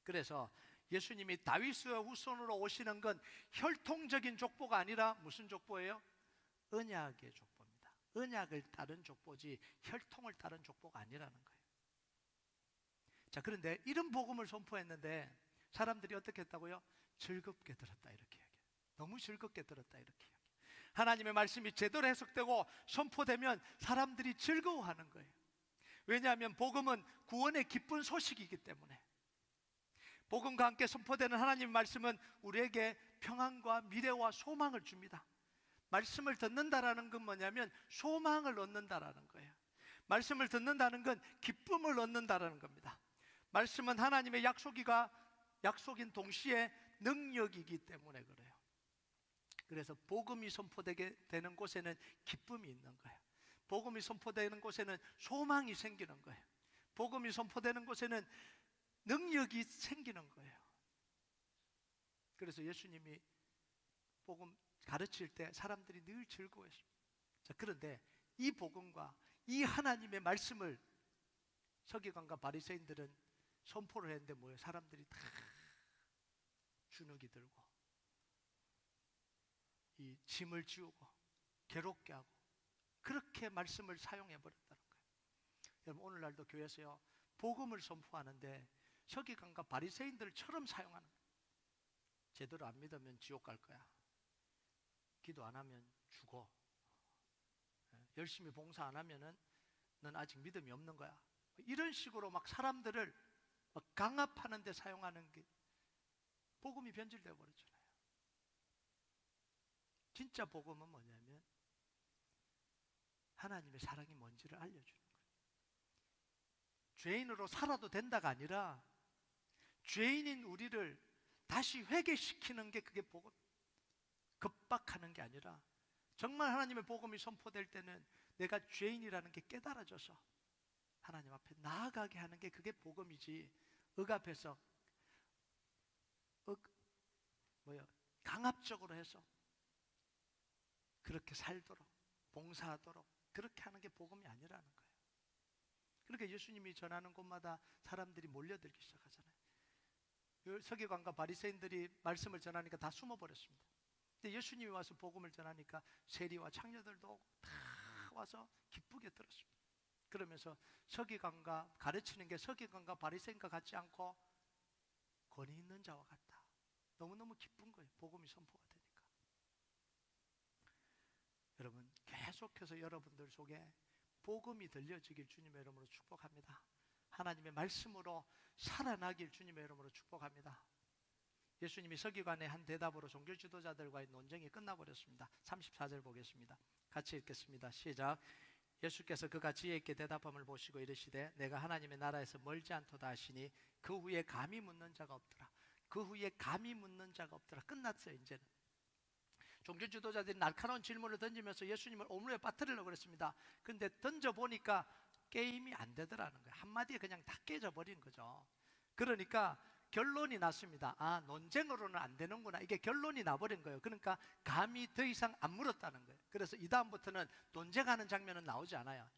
그래서 예수님이 다윗의 후손으로 오시는 건 혈통적인 족보가 아니라 무슨 족보예요? 언약의 족보입니다. 언약을 따른 족보지 혈통을 따른 족보가 아니라는 거예요. 자, 그런데 이런 복음을 선포했는데 사람들이 어떻게 했다고요? 즐겁게 들었다 이렇게 얘기해요. 너무 즐겁게 들었다 이렇게 얘기해요. 하나님의 말씀이 제대로 해석되고 선포되면 사람들이 즐거워하는 거예요. 왜냐하면 복음은 구원의 기쁜 소식이기 때문에. 복음과 함께 선포되는 하나님의 말씀은 우리에게 평안과 미래와 소망을 줍니다. 말씀을 듣는다라는 건 뭐냐면 소망을 얻는다라는 거예요. 말씀을 듣는다는 건 기쁨을 얻는다라는 겁니다. 말씀은 하나님의 약속인 동시에 능력이기 때문에 그래요. 그래서 복음이 선포되게 되는 곳에는 기쁨이 있는 거예요. 복음이 선포되는 곳에는 소망이 생기는 거예요. 복음이 선포되는 곳에는 능력이 생기는 거예요. 그래서 예수님이 복음 가르칠 때 사람들이 늘 즐거워했습니다. 자, 그런데 이 복음과 이 하나님의 말씀을 서기관과 바리새인들은 선포를 했는데 뭐예요? 사람들이 다 주눅이 들고 이 짐을 지우고 괴롭게 하고 그렇게 말씀을 사용해 버렸다는 거예요. 여러분, 오늘날도 교회에서요 복음을 선포하는데 서기관과 바리새인들처럼 사용하는 거예요. 제대로 안 믿으면 지옥 갈 거야. 기도 안 하면 죽어. 열심히 봉사 안 하면은 넌 아직 믿음이 없는 거야. 이런 식으로 막 사람들을 막 강압하는 데 사용하는 게 복음이 변질되어 버렸잖아요. 진짜 복음은 뭐냐면 하나님의 사랑이 뭔지를 알려주는 거예요. 죄인으로 살아도 된다가 아니라 죄인인 우리를 다시 회개시키는 게 그게 복음. 급박하는 게 아니라 정말 하나님의 복음이 선포될 때는 내가 죄인이라는 게 깨달아져서 하나님 앞에 나아가게 하는 게 그게 복음이지, 억압해서 강압적으로 해서 그렇게 살도록 봉사하도록 그렇게 하는 게 복음이 아니라는 거예요. 그러니까 예수님이 전하는 곳마다 사람들이 몰려들기 시작하잖아요. 서기관과 바리새인들이 말씀을 전하니까 다 숨어버렸습니다. 근데 예수님이 와서 복음을 전하니까 세리와 창녀들도 다 와서 기쁘게 들었습니다. 그러면서 서기관과 가르치는 게 서기관과 바리새인과 같지 않고 권위 있는 자와 같다. 너무너무 기쁜 거예요. 복음이 선포가 되니까. 여러분, 계속해서 여러분들 속에 복음이 들려지길 주님의 이름으로 축복합니다. 하나님의 말씀으로 살아나길 주님의 이름으로 축복합니다. 예수님이 서기관의 한 대답으로 종교 지도자들과의 논쟁이 끝나버렸습니다. 34절 보겠습니다. 같이 읽겠습니다. 시작. 예수께서 그가 지혜 있게 대답함을 보시고 이르시되 내가 하나님의 나라에서 멀지 않도다 하시니 그 후에 감히 묻는 자가 없더라. 그 후에 감히 묻는 자가 없더라. 끝났어요. 이제는 종교 지도자들이 날카로운 질문을 던지면서 예수님을 오물에 빠뜨리려고 그랬습니다. 근데 던져보니까 게임이 안 되더라는 거예요. 한마디에 그냥 다 깨져버린 거죠. 그러니까 결론이 났습니다. 아, 논쟁으로는 안 되는구나. 이게 결론이 나버린 거예요. 그러니까 감히 더 이상 안 물었다는 거예요. 그래서 이 다음부터는 논쟁하는 장면은 나오지 않아요.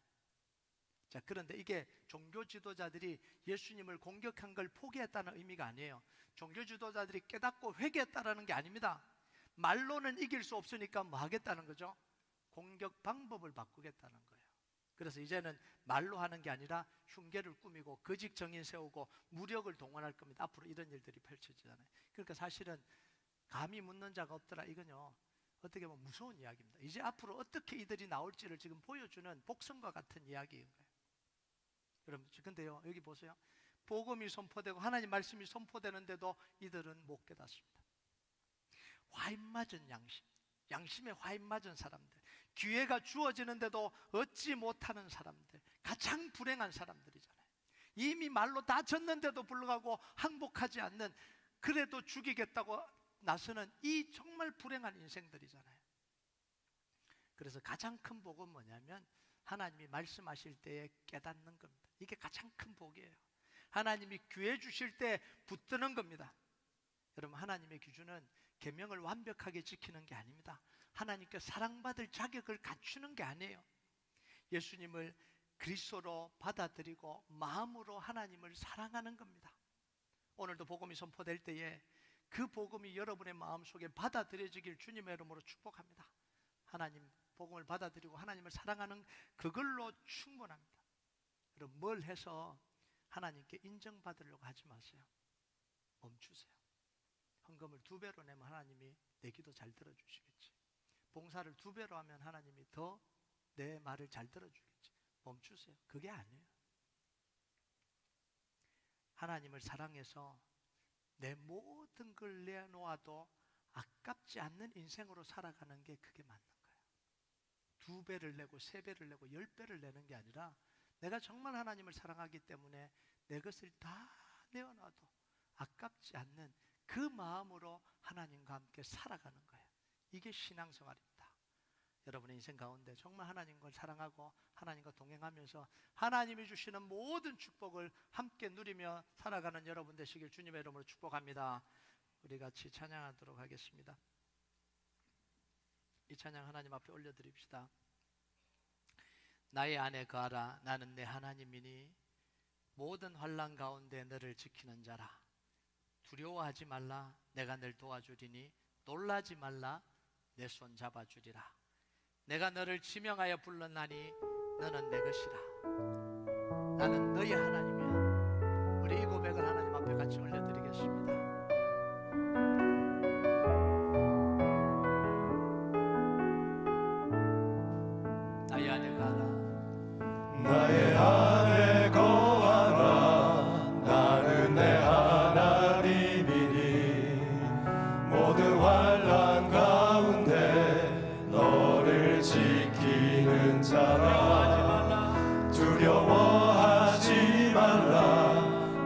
자, 그런데 이게 종교 지도자들이 예수님을 공격한 걸 포기했다는 의미가 아니에요. 종교 지도자들이 깨닫고 회개했다는 게 아닙니다. 말로는 이길 수 없으니까 뭐 하겠다는 거죠? 공격 방법을 바꾸겠다는 거예요. 그래서 이제는 말로 하는 게 아니라 흉계를 꾸미고 거짓 정인 세우고 무력을 동원할 겁니다. 앞으로 이런 일들이 펼쳐지잖아요. 그러니까 사실은 감히 묻는 자가 없더라. 이건요, 어떻게 보면 무서운 이야기입니다. 이제 앞으로 어떻게 이들이 나올지를 지금 보여주는 복선과 같은 이야기인 거예요. 여러분, 근데요, 여기 보세요. 복음이 선포되고 하나님 말씀이 선포되는데도 이들은 못 깨닫습니다. 화인 맞은 양심에 화인 맞은 사람들, 기회가 주어지는데도 얻지 못하는 사람들, 가장 불행한 사람들이잖아요. 이미 말로 다 졌는데도 불구하고 항복하지 않는, 그래도 죽이겠다고 나서는 이 정말 불행한 인생들이잖아요. 그래서 가장 큰 복은 뭐냐면 하나님이 말씀하실 때에 깨닫는 겁니다. 이게 가장 큰 복이에요. 하나님이 기회 주실 때 붙드는 겁니다. 여러분, 하나님의 기준은 계명을 완벽하게 지키는 게 아닙니다. 하나님께 사랑받을 자격을 갖추는 게 아니에요. 예수님을 그리스도로 받아들이고 마음으로 하나님을 사랑하는 겁니다. 오늘도 복음이 선포될 때에 그 복음이 여러분의 마음속에 받아들여지길 주님의 이름으로 축복합니다. 하나님 복음을 받아들이고 하나님을 사랑하는 그걸로 충분합니다. 여러분, 뭘 해서 하나님께 인정받으려고 하지 마세요. 멈추세요. 헌금을 2배로 내면 하나님이 내 기도 잘 들어주시겠지. 봉사를 2배로 하면 하나님이 더 내 말을 잘 들어주겠지. 멈추세요. 그게 아니에요. 하나님을 사랑해서 내 모든 걸 내놓아도 아깝지 않는 인생으로 살아가는 게 그게 맞는 거예요. 2배를 내고 3배를 내고 10배를 내는 게 아니라 내가 정말 하나님을 사랑하기 때문에 내 것을 다 내어놔도 아깝지 않는 그 마음으로 하나님과 함께 살아가는 거예요. 이게 신앙생활입니다. 여러분의 인생 가운데 정말 하나님을 사랑하고 하나님과 동행하면서 하나님이 주시는 모든 축복을 함께 누리며 살아가는 여러분 되시길 주님의 이름으로 축복합니다. 우리 같이 찬양하도록 하겠습니다. 이 찬양 하나님 앞에 올려드립시다. 나의 안에 거하라. 나는 내 하나님이니 모든 환난 가운데 너를 지키는 자라. 두려워하지 말라. 내가 널 도와주리니 놀라지 말라. 내 손 잡아주리라. 내가 너를 지명하여 불렀나니 너는 내 것이라. 나는 너의 하나님이야. 우리 이 고백을 하나님 앞에 같이 올려드리겠습니다. 나의 안에 가라. 나의 안에 거하라. 나는 내 하나님이니 모든 환난 가운데 너를 지키는 자라. 두려워하지 말라.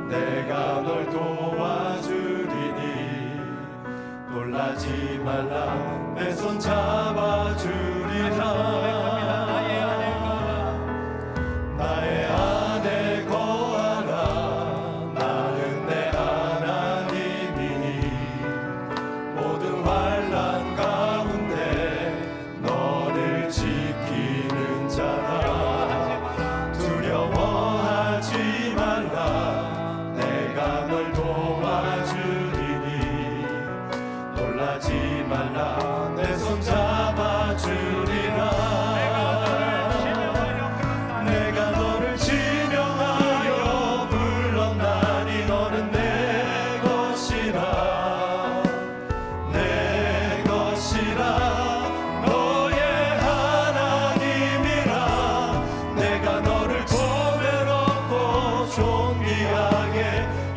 내가 널 도와주리니 놀라지 말라. 내 손 잡아주리라. 나의 안에 거하라. 나는 내 하나님이니 모든 환난 가운데 너를 지키는 자라. 두려워하지 말라. 내가 널 도와주리니 놀라지 말라. 내 손 잡아주리라. 내가 너를 지명하여 불렀나니 너는 내 것이라. 내 것이라. 너의 하나님이라. 내가 너를 고배롭고 존귀하게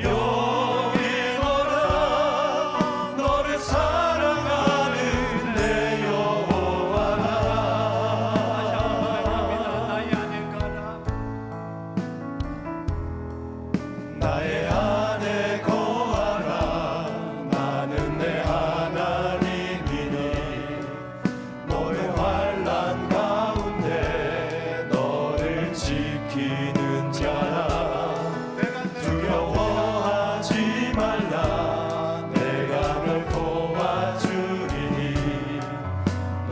여기노라. 너를 사랑하는 내 여호와라. 나의 안에 거하라. 나는 내 하나님이니 모든 환난 가운데 너를 지키는 자라. 두려워하지 말라. 내가 널 도와주리니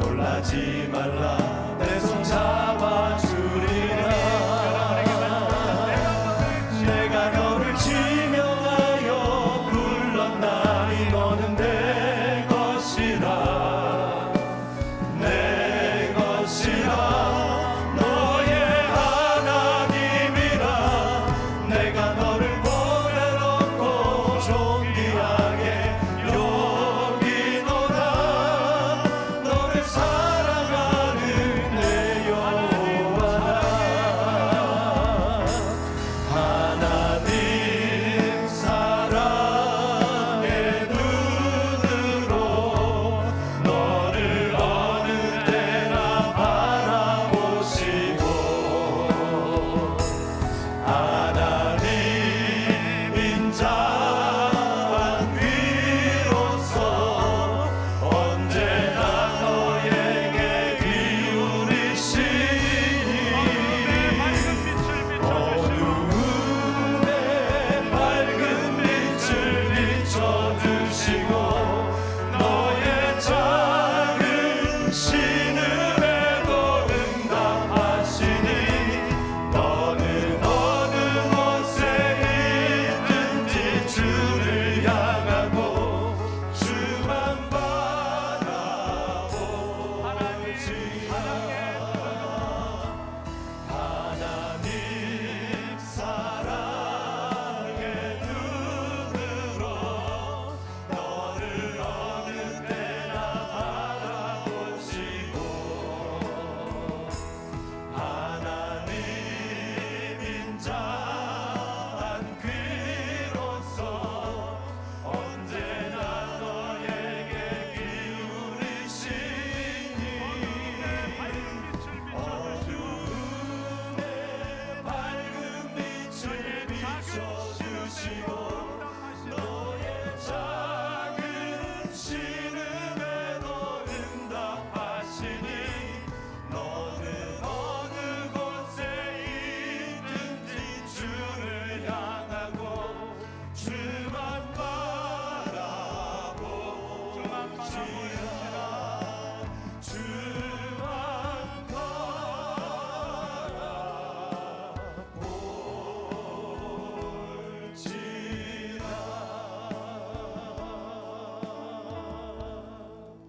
놀라지 말라.